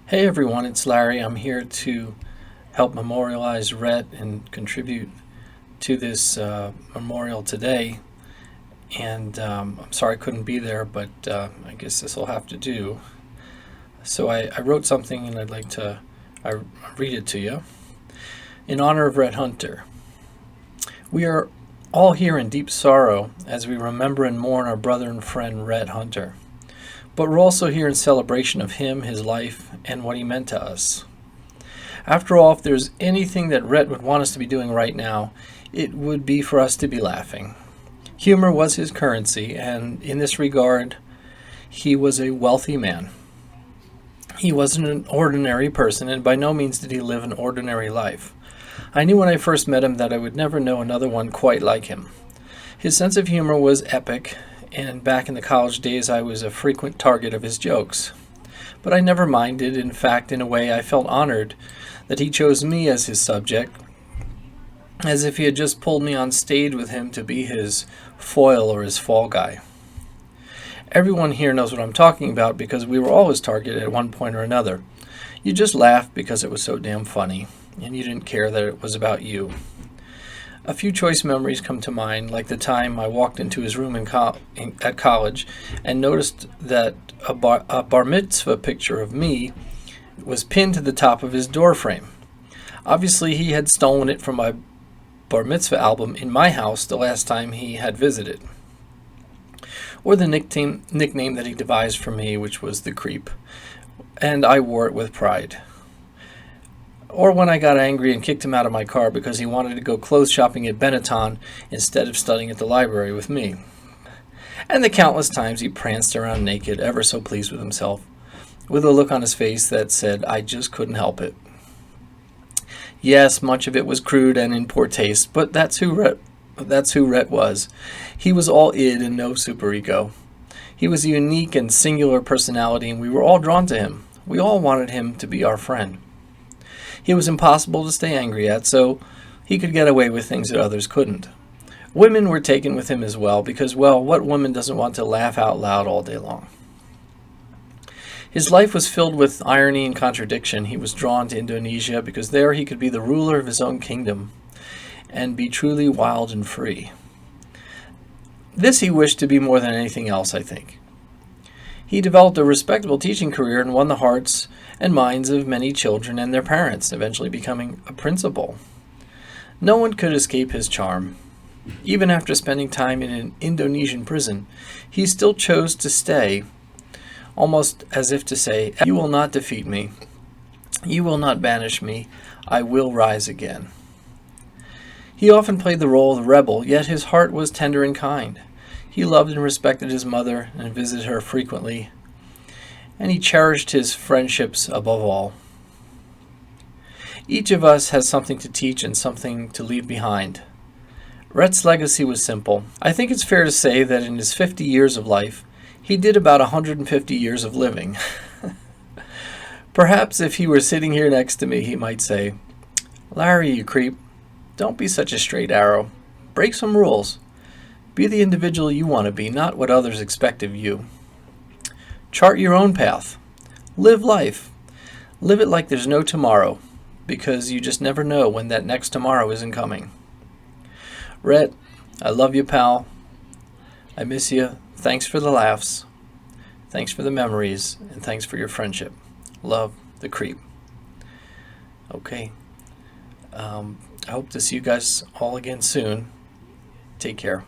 Hey everyone, it's Larry. I'm here to help memorialize Rhett and contribute to this memorial today. And I'm sorry I couldn't be there, but I guess this will have to do. So I wrote something and I'd like to read it to you. In honor of Rhett Hunter, we are all here in deep sorrow as we remember and mourn our brother and friend Rhett Hunter. But we're also here in celebration of him, his life, and what he meant to us. After all, if there's anything that Rhett would want us to be doing right now, it would be for us to be laughing. Humor was his currency, and in this regard, he was a wealthy man. He wasn't an ordinary person, and by no means did he live an ordinary life. I knew when I first met him that I would never know another one quite like him. His sense of humor was epic, and back in the college days I was a frequent target of his jokes. But I never minded. In fact, in a way, I felt honored that he chose me as his subject, as if he had just pulled me on stage with him to be his foil or his fall guy. Everyone here knows what I'm talking about because we were always targeted at one point or another. You just laughed because it was so damn funny, and you didn't care that it was about you. A few choice memories come to mind, like the time I walked into his room at college and noticed that a bar mitzvah picture of me was pinned to the top of his door frame. Obviously, he had stolen it from my bar mitzvah album in my house the last time he had visited. Or the nickname that he devised for me, which was the Creep, and I wore it with pride. Or when I got angry and kicked him out of my car because he wanted to go clothes shopping at Benetton instead of studying at the library with me. And the countless times he pranced around naked, ever so pleased with himself, with a look on his face that said, I just couldn't help it. Yes, much of it was crude and in poor taste, but that's who Rhett was. He was all id and no superego. He was a unique and singular personality, and we were all drawn to him. We all wanted him to be our friend. He was impossible to stay angry at, so he could get away with things that others couldn't. Women were taken with him as well, because, well, what woman doesn't want to laugh out loud all day long? His life was filled with irony and contradiction. He was drawn to Indonesia because there he could be the ruler of his own kingdom and be truly wild and free. This he wished to be more than anything else, I think. He developed a respectable teaching career and won the hearts and minds of many children and their parents, eventually becoming a principal. No one could escape his charm. Even after spending time in an Indonesian prison, he still chose to stay, almost as if to say, you will not defeat me. You will not banish me. I will rise again. He often played the role of the rebel, yet his heart was tender and kind. He loved and respected his mother and visited her frequently, and he cherished his friendships above all. Each of us has something to teach and something to leave behind. Rhett's legacy was simple. I think it's fair to say that in his 50 years of life, he did about 150 years of living. Perhaps if he were sitting here next to me, he might say, Larry, you creep, don't be such a straight arrow. Break some rules. Be the individual you want to be, not what others expect of you. Chart your own path. Live life. Live it like there's no tomorrow, because you just never know when that next tomorrow isn't coming. Rhett, I love you, pal. I miss you. Thanks for the laughs. Thanks for the memories, and thanks for your friendship. Love, the Creep. Okay. I hope to see you guys all again soon. Take care.